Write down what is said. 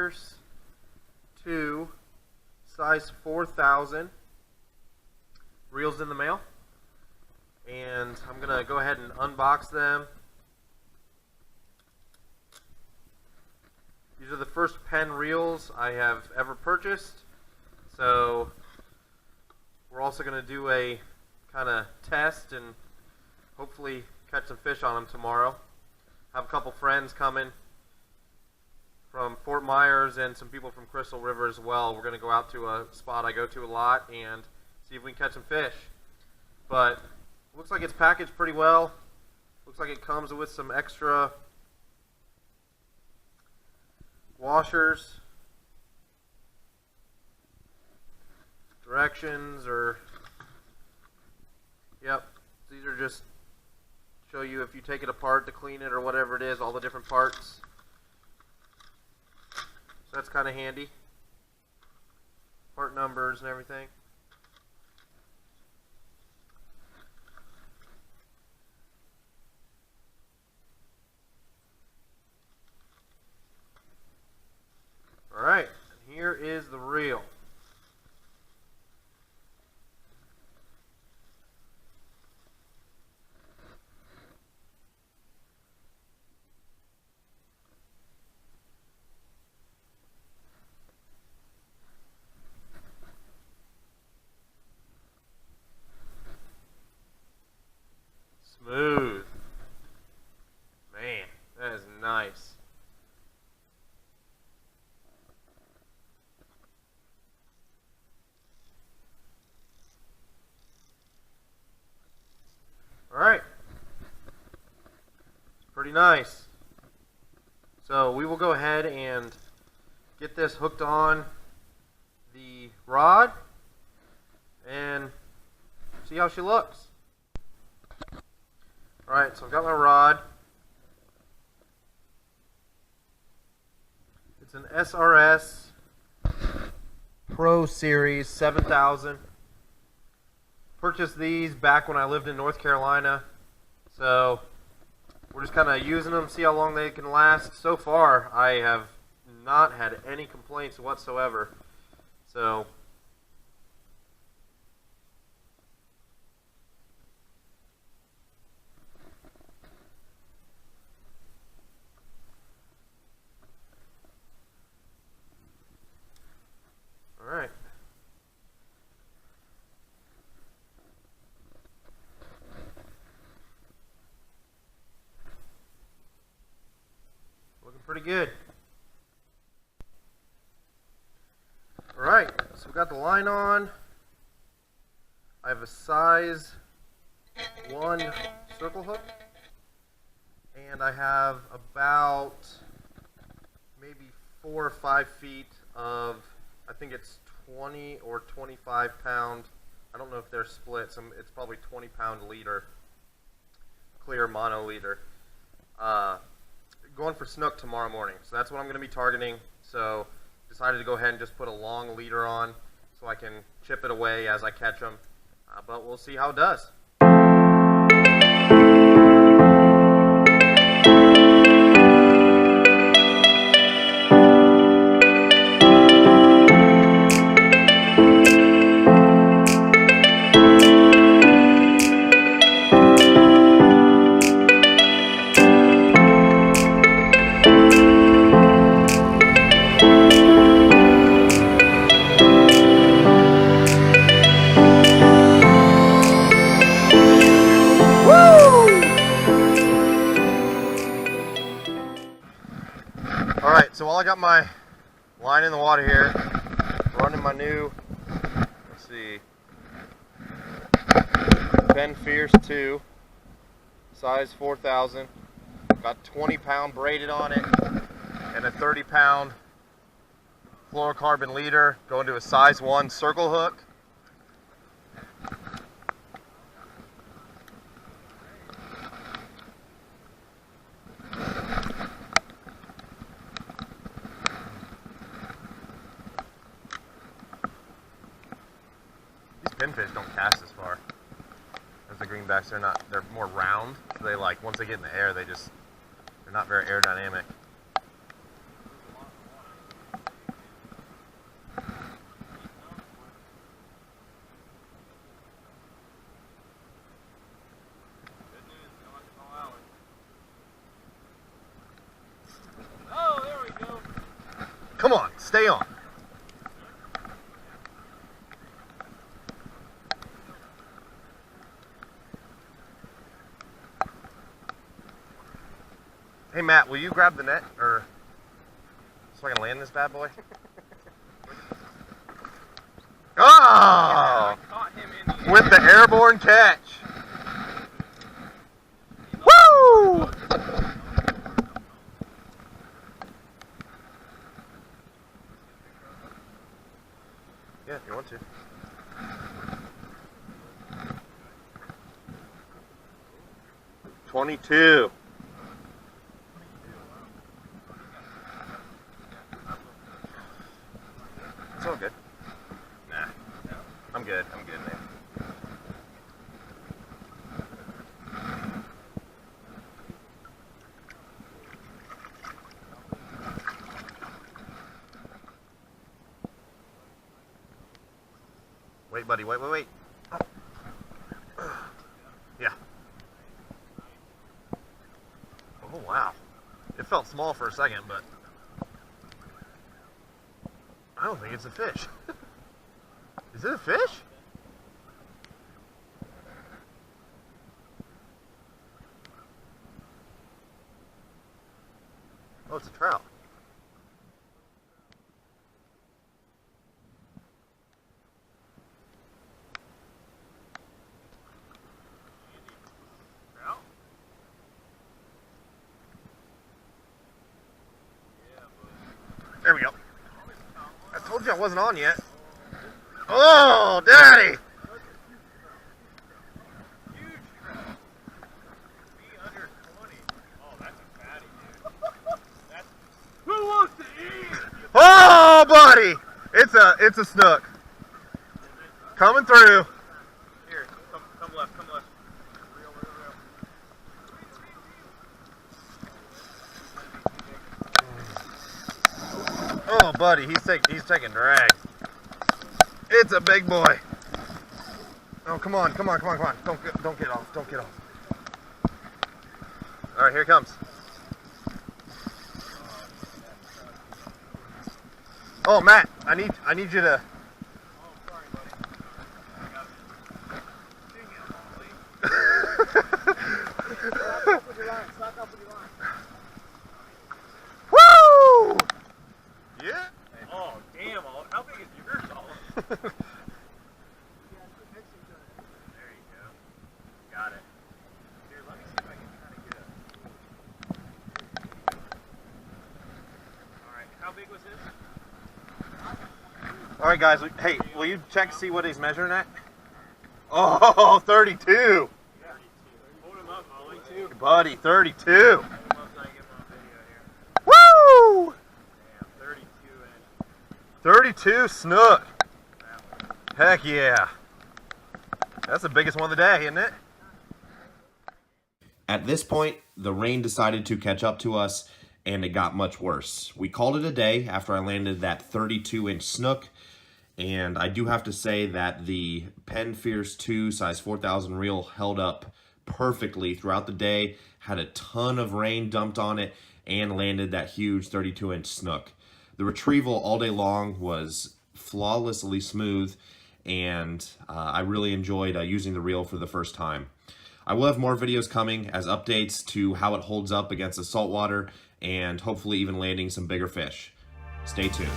Fierce II, size 4,000. Reels in the mail. And I'm going to go ahead and unbox them. These are the first Penn reels I have ever purchased. So we're also going to do a kind of test and hopefully catch some fish on them tomorrow. I have a couple friends coming from Fort Myers and some people from Crystal River as well. We're going to go out to a spot I go to a lot and see if we can catch some fish. But looks like it's packaged pretty well. Looks like it comes with some extra washers, directions, or yep, these are just show you if you take it apart to clean it or whatever it is, all the different parts. So that's kind of handy. Part numbers and everything. Alright, and here is the reel. Smooth. Man, that is nice. Alright. It's pretty nice. So we will go ahead and get this hooked on the rod and see how she looks. Alright, so I've got my rod. It's an SRS Rod Series 7000. Purchased these back when I lived in North Carolina. So we're just kind of using them, see how long they can last. So far, I have not had any complaints whatsoever. So alright. Looking pretty good. Alright, so we got the line on. I have a size 1 circle hook. And I have about maybe 4 or 5 feet of, I think it's 20 or 25 pound, I don't know if they're split, so it's probably 20 pound leader, clear mono leader. Going for snook tomorrow morning, so that's what I'm going to be targeting. So decided to go ahead and just put a long leader on so I can chip it away as I catch them, but we'll see how it does. Alright, so while I got my line in the water here, running my new, let's see, PENN Fierce II, size 4,000. Got 20 pound braided on it and a 30 pound fluorocarbon leader going to a size 1 circle hook. Pinfish don't cast as far as the greenbacks. They're more round, so they once they get in the air, they're not very aerodynamic. Come on, stay on. Hey Matt, will you grab the net, or so I can land this bad boy? Oh! With the airborne catch. Woo! Yeah, if you want to. $22. It's all good. Nah, I'm good, man. Wait, buddy, wait. Yeah. Oh, wow. It felt small for a second, but I don't think it's a fish. Is it a fish? Oh, it's a trout. There we go. I told you I wasn't on yet. Oh, daddy! Huge trout. Be under 20. Oh, that's a fatty, dude. That's... Who wants to eat? Oh, buddy! It's a snook. Coming through. Here, come left. Reel. Oh, buddy, he's taking drag. It's a big boy. Oh, come on. Don't get off. All right, here it comes. Oh, Matt, I need you to. Oh, sorry, buddy. I got it. Slack up with your line. Woo! Yeah. Oh, damn. How big is yours, Olive? There you go. Got it. Here, let me see if I can kind of get a... Alright, how big was this? All right, guys. Hey, will you check see what he's measuring at? Oh, 32. 32. Hold him up, Molly. 32. Buddy, 32. Hold him up so I can get him on video here. Woo! Damn, 32 inch. 32 snook. Heck yeah. That's the biggest one of the day, isn't it? At this point, the rain decided to catch up to us, and it got much worse. We called it a day after I landed that 32-inch snook, and I do have to say that the PENN Fierce II size 4,000 reel held up perfectly throughout the day, had a ton of rain dumped on it, and landed that huge 32-inch snook. The retrieval all day long was flawlessly smooth, and I really enjoyed using the reel for the first time. I will have more videos coming as updates to how it holds up against the saltwater and hopefully even landing some bigger fish. Stay tuned.